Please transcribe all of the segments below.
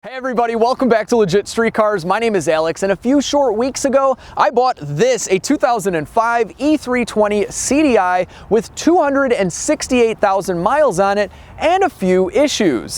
Hey everybody, welcome back to Legit Street Cars. My name is Alex, and a few short weeks ago, I bought this, a 2005 E320 CDI with 268,000 miles on it and a few issues.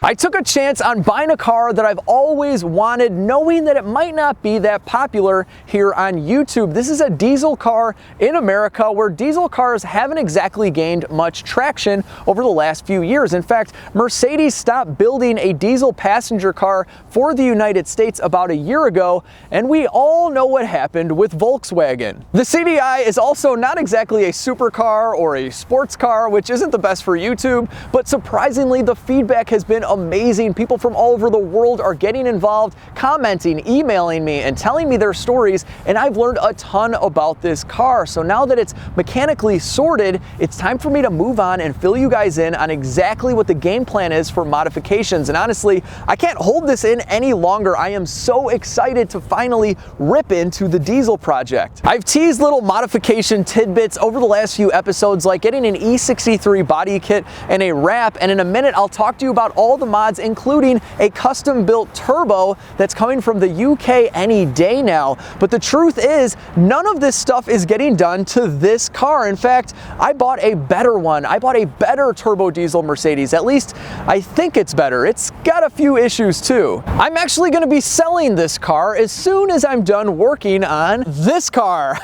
I took a chance on buying a car that I've always wanted, knowing that it might not be that popular here on YouTube. This is a diesel car in America where diesel cars haven't exactly gained much traction over the last few years. In fact, Mercedes stopped building a diesel passenger car for the United States about a year ago, and we all know what happened with Volkswagen. The CDI is also not exactly a supercar or a sports car, which isn't the best for YouTube, but surprisingly, the feedback has been amazing. People from all over the world are getting involved, commenting, emailing me, and telling me their stories, and I've learned a ton about this car. So now that it's mechanically sorted, it's time for me to move on and fill you guys in on exactly what the game plan is for modifications. And honestly, I can't hold this in any longer. I am so excited to finally rip into the diesel project. I've teased little modification tidbits over the last few episodes, like getting an E63 Body Kit and a wrap, and in a minute I'll talk to you about all the mods, including a custom-built turbo that's coming from the UK any day now. But the truth is, none of this stuff is getting done to this car. In fact, I bought a better one. I bought a better turbo diesel Mercedes. At least I think it's better. It's got a few issues too. I'm actually going to be selling this car as soon as I'm done working on this car.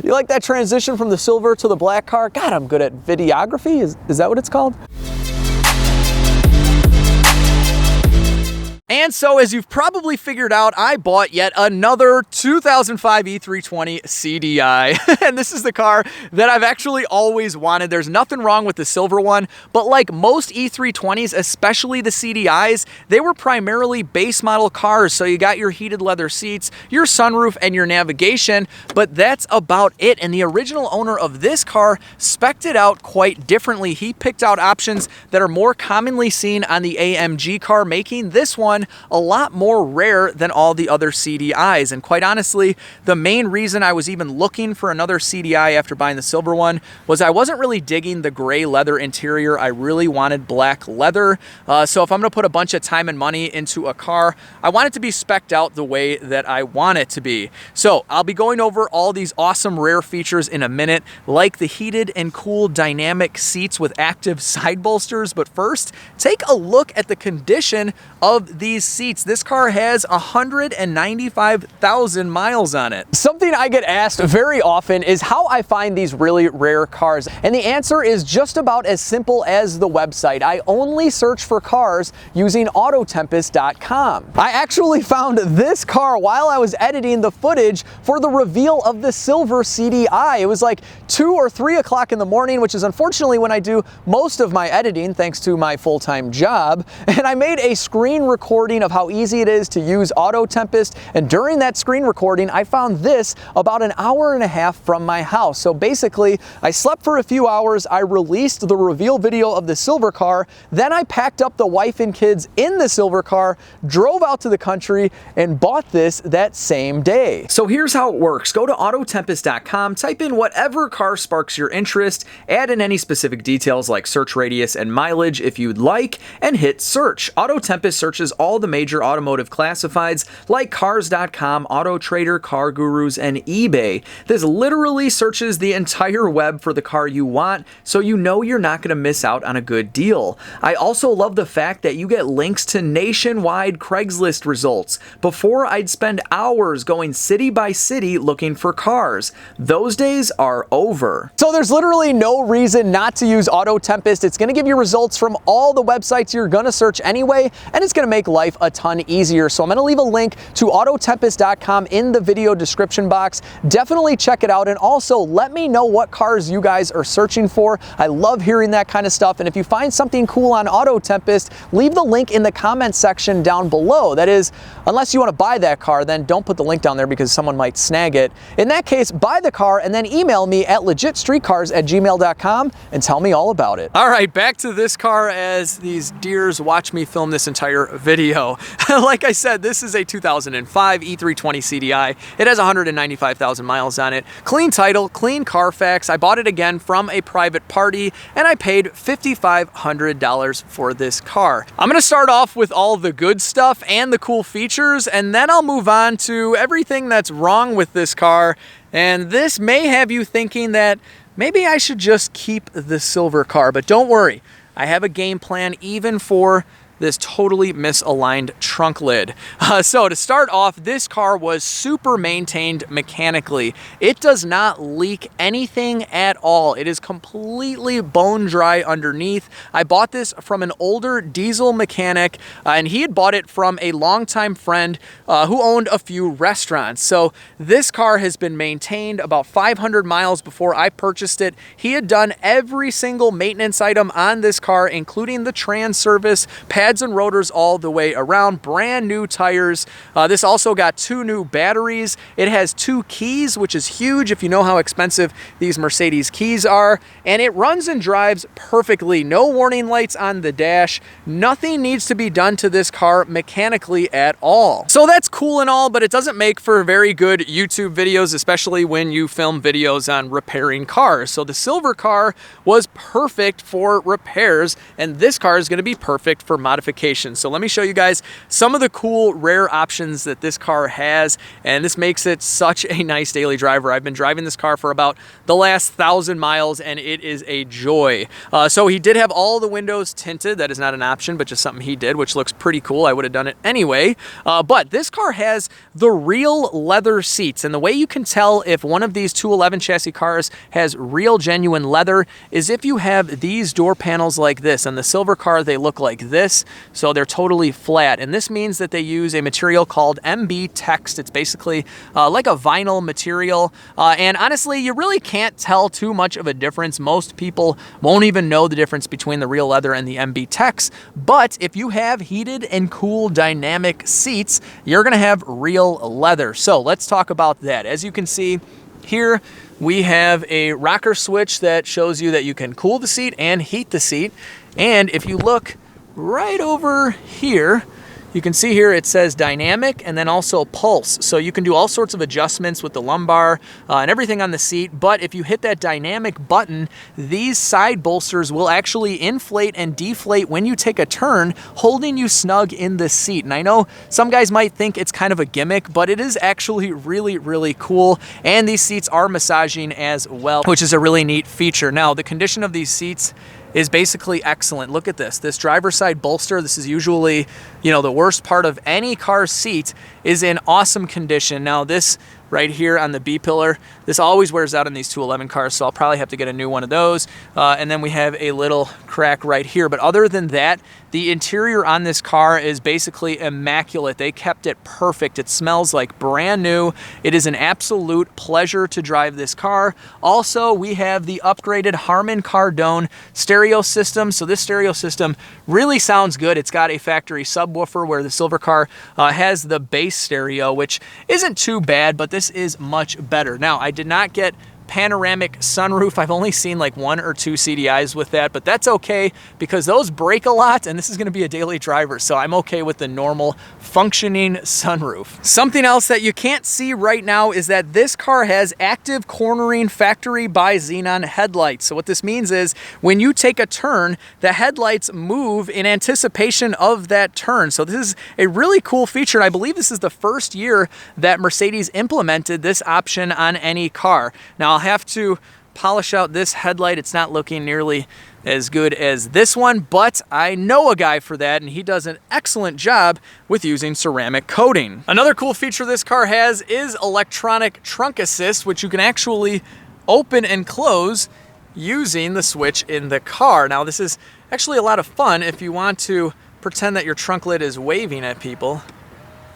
You like that transition from the silver to the black car? God, I'm good at videography. Is that what it's called? And so, as you've probably figured out, I bought yet another 2005 E320 CDI. And this is the car that I've actually always wanted. There's nothing wrong with the silver one, but like most E320s, especially the CDIs, they were primarily base model cars. So you got your heated leather seats, your sunroof, and your navigation, but that's about it. And the original owner of this car spec'd it out quite differently. He picked out options that are more commonly seen on the AMG car, making this one a lot more rare than all the other CDIs. And quite honestly, the main reason I was even looking for another CDI after buying the silver one was I wasn't really digging the gray leather interior. I really wanted black leather. So if I'm going to put a bunch of time and money into a car, I want it to be spec'd out the way that I want it to be. So I'll be going over all these awesome rare features in a minute, like the heated and cooled dynamic seats with active side bolsters. But first, take a look at the condition of these seats. This car has 195,000 miles on it. Something I get asked very often is how I find these really rare cars. And the answer is just about as simple as the website. I only search for cars using Autotempest.com. I actually found this car while I was editing the footage for the reveal of the silver CDI. It was like 2 or 3 o'clock in the morning, which is unfortunately when I do most of my editing thanks to my full-time job. And I made a screen recording of how easy it is to use Autotempest, and during that screen recording I found this about an hour and a half from my house. So basically I slept for a few hours, I released the reveal video of the silver car, then I packed up the wife and kids in the silver car, drove out to the country, and bought this that same day. So here's how it works. Go to Autotempest.com, type in whatever car sparks your interest, add in any specific details like search radius and mileage if you'd like, and hit search. Autotempest searches all the major automotive classifieds like Cars.com, Auto Trader, Car Gurus, and eBay. This literally searches the entire web for the car you want, so you know you're not going to miss out on a good deal. I also love the fact that you get links to nationwide Craigslist results. Before, I'd spend hours going city by city looking for cars. Those days are over. So there's literally no reason not to use Autotempest. It's going to give you results from all the websites you're going to search anyway, and it's going to make life a ton easier. So I'm going to leave a link to Autotempest.com in the video description box. Definitely check it out, and also let me know what cars you guys are searching for. I love hearing that kind of stuff, and if you find something cool on Autotempest, leave the link in the comment section down below. That is, unless you want to buy that car, then don't put the link down there because someone might snag it. In that case, buy the car and then email me at legitstreetcars@gmail.com and tell me all about it. All right, back to this car as these deers watch me film this entire video. video. Like I said, this is a 2005 E320 CDI. It has 195,000 miles on it. Clean title, clean Carfax. I bought it again from a private party, and I paid $5,500 for this car. I'm gonna start off with all the good stuff and the cool features, and then I'll move on to everything that's wrong with this car. And this may have you thinking that maybe I should just keep the silver car, but don't worry. I have a game plan even for this totally misaligned trunk lid. So to start off, this car was super maintained mechanically. It does not leak anything at all. It is completely bone dry underneath. I bought this from an older diesel mechanic, and he had bought it from a longtime friend who owned a few restaurants. So this car has been maintained about 500 miles before I purchased it. He had done every single maintenance item on this car, including the trans service, pads and rotors all the way around, brand new tires. This also got 2 new batteries. It has 2 keys, which is huge if you know how expensive these Mercedes keys are, and it runs and drives perfectly. No warning lights on the dash. Nothing needs to be done to this car mechanically at all. So that's cool and all, but it doesn't make for very good YouTube videos, especially when you film videos on repairing cars. So the silver car was perfect for repairs, and this car is going to be perfect for modification. So let me show you guys some of the cool rare options that this car has, and this makes it such a nice daily driver. I've been driving this car for about the last 1,000 miles, and it is a joy. So he did have all the windows tinted. That is not an option, but just something he did, which looks pretty cool. I would have done it anyway. But this car has the real leather seats, and the way you can tell if one of these 211 chassis cars has real genuine leather is if you have these door panels like this. On the silver car, they look like this. So they're totally flat, and this means that they use a material called MB Text. It's basically like a vinyl material, and honestly, you really can't tell too much of a difference. Most people won't even know the difference between the real leather and the MB Text, but if you have heated and cool dynamic seats, you're gonna have real leather. So let's talk about that. As you can see here, we have a rocker switch that shows you that you can cool the seat and heat the seat, and if you look right over here, you can see here it says dynamic and then also pulse. So you can do all sorts of adjustments with the lumbar and everything on the seat, but if you hit that dynamic button, these side bolsters will actually inflate and deflate when you take a turn, holding you snug in the seat. And I know some guys might think it's kind of a gimmick, but it is actually really, really cool. And these seats are massaging as well, which is a really neat feature. Now, the condition of these seats is basically excellent. Look at this. This driver's side bolster, this is usually, you know, the worst part of any car seat, is in awesome condition. Now this right here on the B-pillar, this always wears out in these 211 cars, so I'll probably have to get a new one of those. And then we have a little crack right here. But other than that, the interior on this car is basically immaculate. They kept it perfect. It smells like brand new. It is an absolute pleasure to drive this car. Also, we have the upgraded Harman Kardon stereo system. So this stereo system really sounds good. It's got a factory subwoofer where the silver car has the bass stereo, which isn't too bad, but this is much better. Now, I did not get panoramic sunroof. I've only seen like 1 or 2 CDIs with that, but that's okay because those break a lot, and this is going to be a daily driver, so I'm okay with the normal functioning sunroof. Something else that you can't see right now is that this car has active cornering factory by Xenon headlights. So what this means is when you take a turn, the headlights move in anticipation of that turn. So this is a really cool feature, and I believe this is the first year that Mercedes implemented this option on any car. Now, I'll have to polish out this headlight. It's not looking nearly as good as this one, but I know a guy for that, and he does an excellent job with using ceramic coating. Another cool feature this car has is electronic trunk assist, which you can actually open and close using the switch in the car. Now, this is actually a lot of fun. If you want to pretend that your trunk lid is waving at people,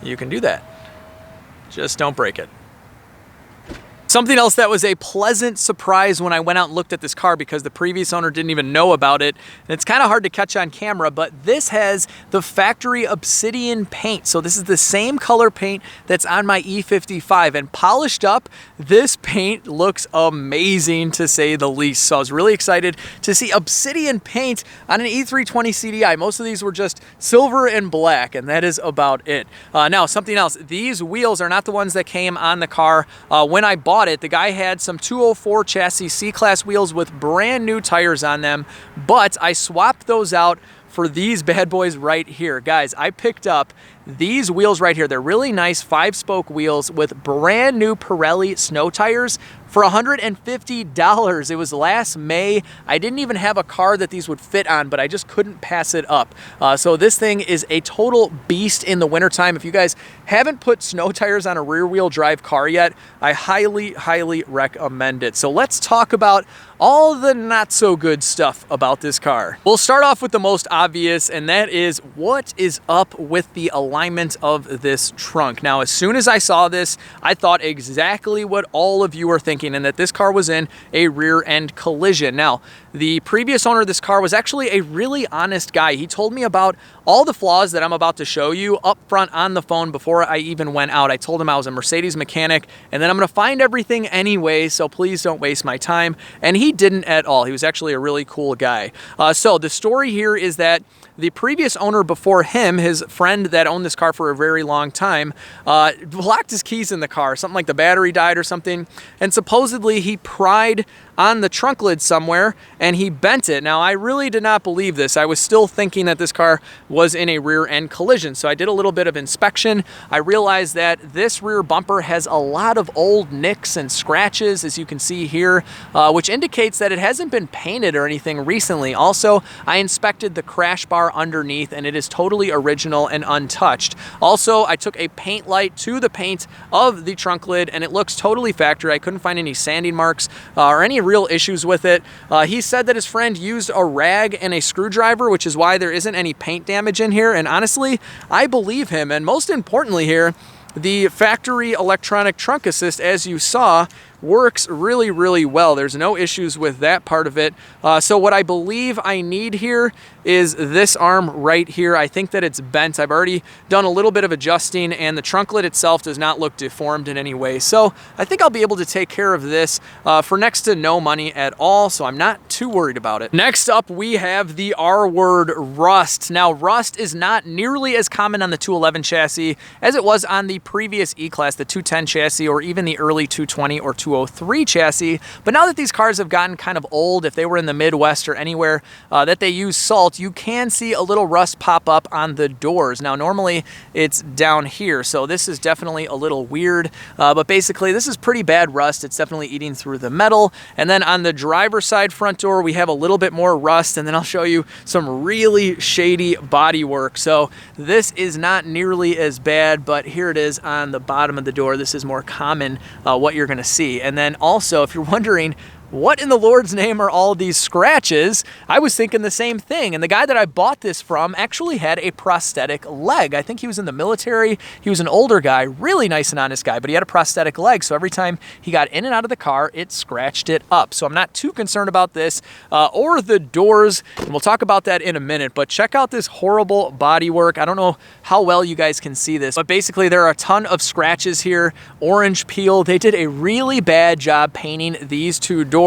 you can do that. Just don't break it. Something else that was a pleasant surprise when I went out and looked at this car, because the previous owner didn't even know about it, and it's kind of hard to catch on camera, but this has the factory obsidian paint. So this is the same color paint that's on my E55, and polished up, this paint looks amazing to say the least. So I was really excited to see obsidian paint on an E320 CDI. Most of these were just silver and black, and that is about it. Now, something else, these wheels are not the ones that came on the car when I bought it. The guy had some 204 chassis C-Class wheels with brand new tires on them, but I swapped those out for these bad boys right here. Guys, I picked up these wheels right here. They're really nice 5-spoke wheels with brand new Pirelli snow tires for $150. It was last May. I didn't even have a car that these would fit on, but I just couldn't pass it up. So this thing is a total beast in the wintertime. If you guys haven't put snow tires on a rear-wheel drive car yet, I highly, highly recommend it. So let's talk about all the not so good stuff about this car. We'll start off with the most obvious, and that is what is up with the alignment of this trunk. Now, as soon as I saw this, I thought exactly what all of you are thinking, and that this car was in a rear end collision. Now, the previous owner of this car was actually a really honest guy. He told me about all the flaws that I'm about to show you up front on the phone before I even went out. I told him I was a Mercedes mechanic, and then I'm gonna find everything anyway, so please don't waste my time. And he didn't at all. He was actually a really cool guy. So the story here is that the previous owner before him, his friend that owned this car for a very long time, locked his keys in the car. Something like the battery died or something. And supposedly he pried on the trunk lid somewhere and he bent it. Now, I really did not believe this. I was still thinking that this car was in a rear end collision. So I did a little bit of inspection. I realized that this rear bumper has a lot of old nicks and scratches, as you can see here, which indicates that it hasn't been painted or anything recently. Also, I inspected the crash bar underneath and it is totally original and untouched. Also, I took a paint light to the paint of the trunk lid and it looks totally factory. I couldn't find any sanding marks or any real issues with it. He said that his friend used a rag and a screwdriver, which is why there isn't any paint damage in here. And honestly, I believe him. And most importantly here, the factory electronic trunk assist, as you saw, works really, really well. There's no issues with that part of it. So what I believe I need here is this arm right here. I think that it's bent. I've already done a little bit of adjusting and the trunk lid itself does not look deformed in any way. So I think I'll be able to take care of this for next to no money at all. So I'm not too worried about it. Next up, we have the R word, rust. Now, rust is not nearly as common on the 211 chassis as it was on the previous E-Class, the 210 chassis, or even the early 220 or 203 chassis. But now that these cars have gotten kind of old, if they were in the Midwest or anywhere that they use salt, you can see a little rust pop up on the doors. Now, normally it's down here, so this is definitely a little weird, but basically this is pretty bad rust. It's definitely eating through the metal. And then on the driver's side front door, we have a little bit more rust, and then I'll show you some really shady body work. So this is not nearly as bad, but here it is on the bottom of the door. This is more common what you're gonna see. And then also, if you're wondering, what in the Lord's name are all these scratches? I was thinking the same thing. And the guy that I bought this from actually had a prosthetic leg. I think he was in the military. He was an older guy, really nice and honest guy, but he had a prosthetic leg. So every time he got in and out of the car, it scratched it up. So I'm not too concerned about this or the doors. And we'll talk about that in a minute, but check out this horrible body work. I don't know how well you guys can see this, but basically there are a ton of scratches here, orange peel. They did a really bad job painting these two doors.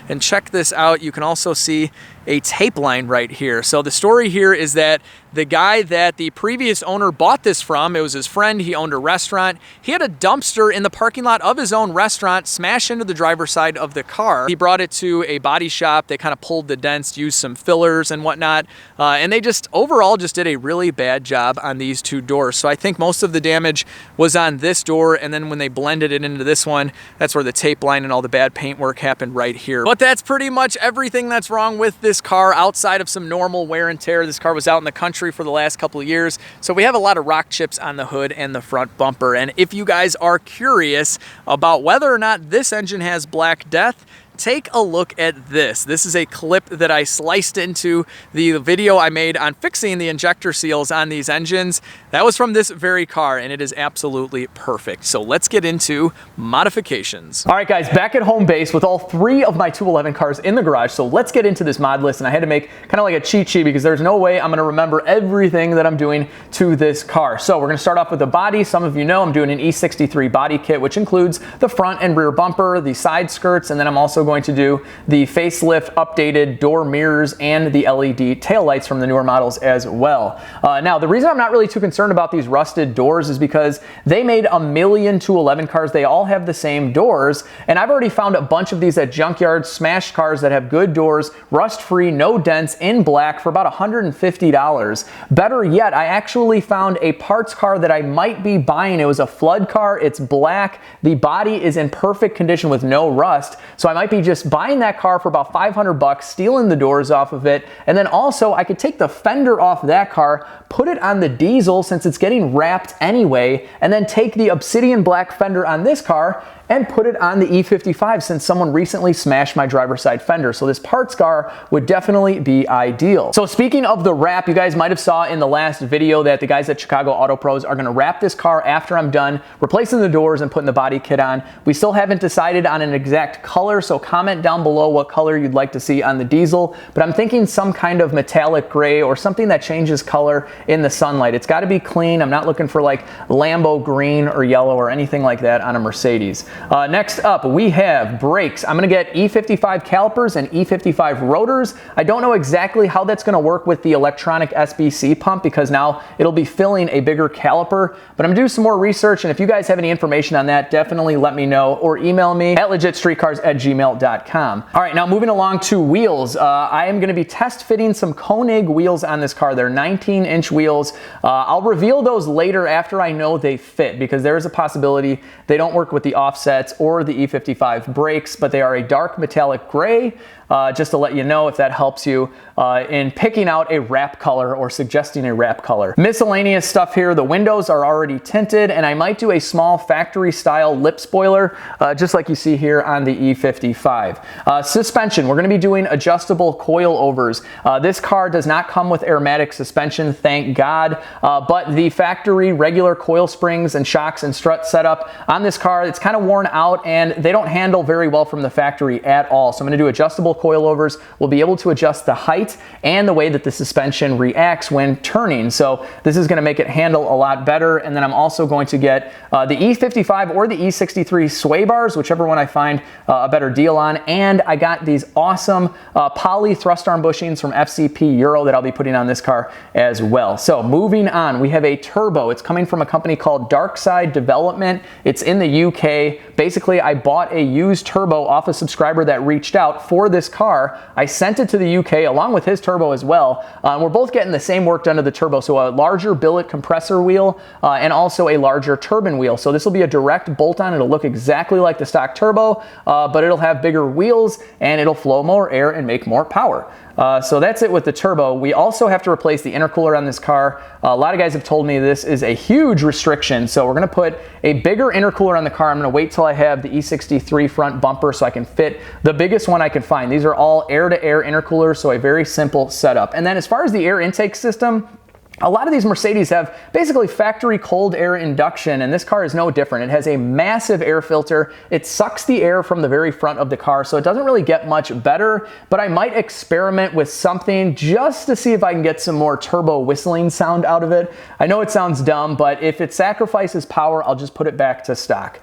And check this out, you can also see a tape line right here. So the story here is that the guy that the previous owner bought this from, it was his friend, he owned a restaurant. He had a dumpster in the parking lot of his own restaurant smash into the driver's side of the car. He brought it to a body shop. They kind of pulled the dents, used some fillers and whatnot. And they just overall just did a really bad job on these two doors. So I think most of the damage was on this door. And then when they blended it into this one, that's where the tape line and all the bad paint work happened right here. But that's pretty much everything that's wrong with this car outside of some normal wear and tear. This car was out in the country for the last couple of years, so we have a lot of rock chips on the hood and the front bumper. And if you guys are curious about whether or not this engine has Black Death, take a look at this. This is a clip that I sliced into the video I made on fixing the injector seals on these engines. That was from this very car, and it is absolutely perfect. So let's get into modifications. All right, guys, back at home base with all 3 of my 211 cars in the garage. So let's get into this mod list, and I had to make kind of like a cheat sheet because there's no way I'm going to remember everything that I'm doing to this car. So we're going to start off with the body. Some of you know I'm doing an E63 Body Kit, which includes the front and rear bumper, the side skirts, and then I'm also going to do the facelift updated door mirrors and the LED taillights from the newer models as well. Now, the reason I'm not really too concerned about these rusted doors is because they made a million 211 cars. They all have the same doors, and I've already found a bunch of these at junkyards, smashed cars that have good doors, rust-free, no dents, in black for about $150. Better yet, I actually found a parts car that I might be buying. It was a flood car. It's black. The body is in perfect condition with no rust, so I might be just buying that car for about 500 bucks, stealing the doors off of it, and then also I could take the fender off that car, put it on the diesel since it's getting wrapped anyway, and then take the obsidian black fender on this car and put it on the E55 since someone recently smashed my driver's side fender. So this parts car would definitely be ideal. So speaking of the wrap, you guys might have saw in the last video that the guys at Chicago Auto Pros are gonna wrap this car after I'm done replacing the doors and putting the body kit on. We still haven't decided on an exact color, so comment down below what color you'd like to see on the diesel, but I'm thinking some kind of metallic gray or something that changes color in the sunlight. It's gotta be clean. I'm not looking for like Lambo green or yellow or anything like that on a Mercedes. Next up, we have brakes. I'm gonna get E55 calipers and E55 rotors. I don't know exactly how that's gonna work with the electronic SBC pump because now it'll be filling a bigger caliper, but I'm gonna do some more research, and if you guys have any information on that, definitely let me know or email me at LegitStreetCars@gmail.com. All right, now moving along to wheels. I am gonna be test fitting some Koenig wheels on this car. They're 19-inch wheels. I'll reveal those later after I know they fit because there is a possibility they don't work with the offset or the E55 brakes, but they are a dark metallic gray. Just to let you know if that helps you in picking out a wrap color or suggesting a wrap color. Miscellaneous stuff here. The windows are already tinted, and I might do a small factory style lip spoiler, just like you see here on the E55. Suspension, we're going to be doing adjustable coilovers. This car does not come with aromatic suspension, thank God, but the factory regular coil springs and shocks and strut setup on this car, it's kind of worn out and they don't handle very well from the factory at all. So I'm going to do adjustable coilovers. We'll be able to adjust the height and the way that the suspension reacts when turning. So this is going to make it handle a lot better. And then I'm also going to get the E55 or the E63 sway bars, whichever one I find a better deal on. And I got these awesome poly thrust arm bushings from FCP Euro that I'll be putting on this car as well. So moving on, we have a turbo. It's coming from a company called Darkside Development. It's in the UK. Basically, I bought a used turbo off a subscriber that reached out for this car. I sent it to the UK along with his turbo as well. We're both getting the same work done to the turbo, so a larger billet compressor wheel and also a larger turbine wheel. So this will be a direct bolt-on. It'll look exactly like the stock turbo, but it'll have bigger wheels and it'll flow more air and make more power. So that's it with the turbo. We also have to replace the intercooler on this car. A lot of guys have told me this is a huge restriction, so we're going to put a bigger intercooler on the car. I'm going to wait till I have the E63 front bumper so I can fit the biggest one I can find. These are all air-to-air intercoolers, so a very simple setup. And then as far as the air intake system, a lot of these Mercedes have basically factory cold air induction, and this car is no different. It has a massive air filter. It sucks the air from the very front of the car, so it doesn't really get much better, but I might experiment with something just to see if I can get some more turbo whistling sound out of it. I know it sounds dumb, but if it sacrifices power, I'll just put it back to stock.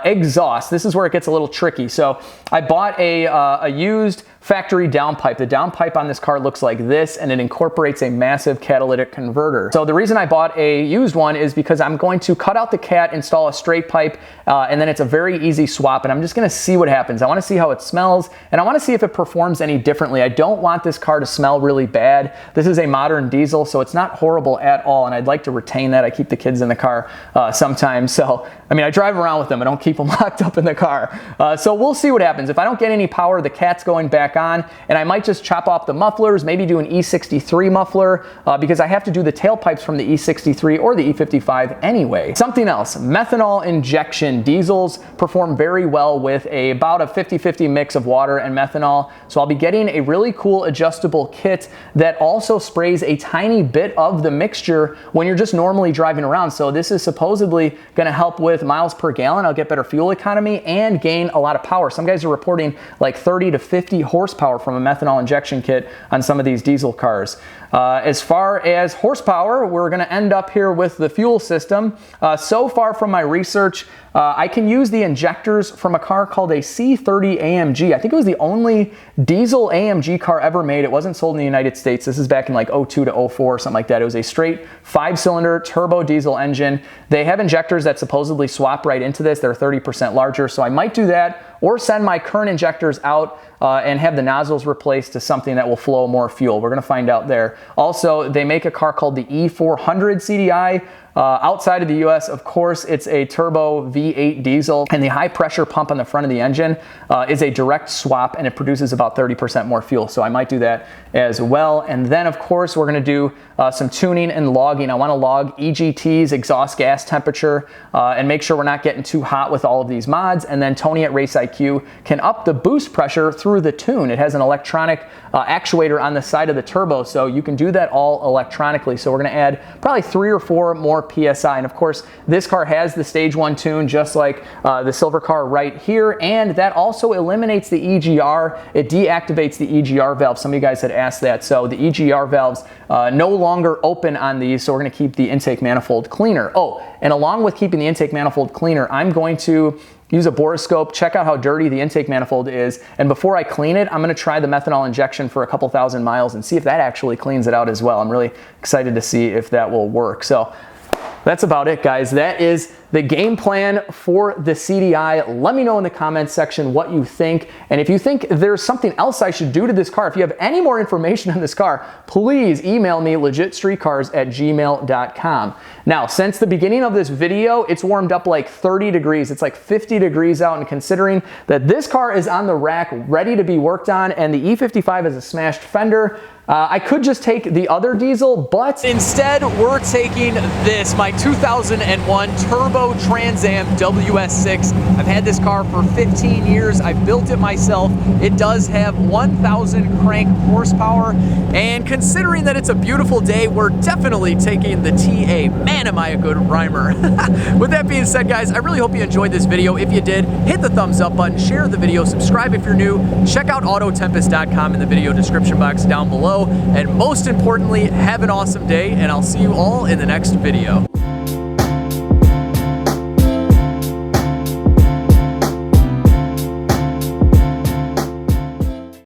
Exhaust, this is where it gets a little tricky. So I bought a used factory downpipe. The downpipe on this car looks like this, and it incorporates a massive catalytic converter. So the reason I bought a used one is because I'm going to cut out the cat, install a straight pipe, and then it's a very easy swap, and I'm just gonna see what happens. I wanna see how it smells, and I wanna see if it performs any differently. I don't want this car to smell really bad. This is a modern diesel, so it's not horrible at all, and I'd like to retain that. I keep the kids in the car sometimes, so I mean, I drive around with them. I don't keep them locked up in the car. So we'll see what happens. If I don't get any power, the cat's going back back on, and I might just chop off the mufflers, maybe do an E63 muffler, because I have to do the tailpipes from the E63 or the E55 anyway. Something else, methanol injection. Diesels perform very well with about a 50-50 mix of water and methanol, so I'll be getting a really cool adjustable kit that also sprays a tiny bit of the mixture when you're just normally driving around. So this is supposedly going to help with miles per gallon. I'll get better fuel economy and gain a lot of power. Some guys are reporting like 30 to 50 horsepower from a methanol injection kit on some of these diesel cars. As far as horsepower, we're going to end up here with the fuel system. So far from my research, I can use the injectors from a car called a C30 AMG. I think it was the only diesel AMG car ever made. It wasn't sold in the United States. This is back in like 02 to 04 or something like that. It was a straight 5-cylinder turbo diesel engine. They have injectors that supposedly swap right into this. They're 30% larger, so I might do that or send my current injectors out and have the nozzles replaced to something that will flow more fuel. We're going to find out there. Also, they make a car called the E400 CDI. Outside of the US, of course, it's a turbo V8 diesel, and the high pressure pump on the front of the engine is a direct swap, and it produces about 30% more fuel. So I might do that as well. And then of course, we're gonna do some tuning and logging. I wanna log EGT's exhaust gas temperature and make sure we're not getting too hot with all of these mods. And then Tony at Race IQ can up the boost pressure through the tune. It has an electronic actuator on the side of the turbo, so you can do that all electronically. So we're gonna add probably 3 or 4 more PSI. And of course, this car has the stage 1 tune, just like the silver car right here. And that also eliminates the EGR. It deactivates the EGR valve. Some of you guys had asked that. So the EGR valves no longer open on these. So we're going to keep the intake manifold cleaner. Oh, and along with keeping the intake manifold cleaner, I'm going to use a borescope, check out how dirty the intake manifold is, and before I clean it, I'm going to try the methanol injection for a couple thousand miles and see if that actually cleans it out as well. I'm really excited to see if that will work. So that's about it, guys. That is the game plan for the CDI. Let me know in the comments section what you think. And if you think there's something else I should do to this car, if you have any more information on this car, please email me legitstreetcars@gmail.com. Now, since the beginning of this video, it's warmed up like 30 degrees. It's like 50 degrees out, and considering that this car is on the rack ready to be worked on and the E55 is a smashed fender, I could just take the other diesel, but instead we're taking this, my 2001 Turbo Trans Am WS6. I've had this car for 15 years. I built it myself. It does have 1,000 crank horsepower, and considering that it's a beautiful day, we're definitely taking the TA. Man, am I a good rhymer. With that being said, guys, I really hope you enjoyed this video. If you did, hit the thumbs up button, share the video, subscribe if you're new, check out autotempest.com in the video description box down below. And most importantly, have an awesome day, and I'll see you all in the next video.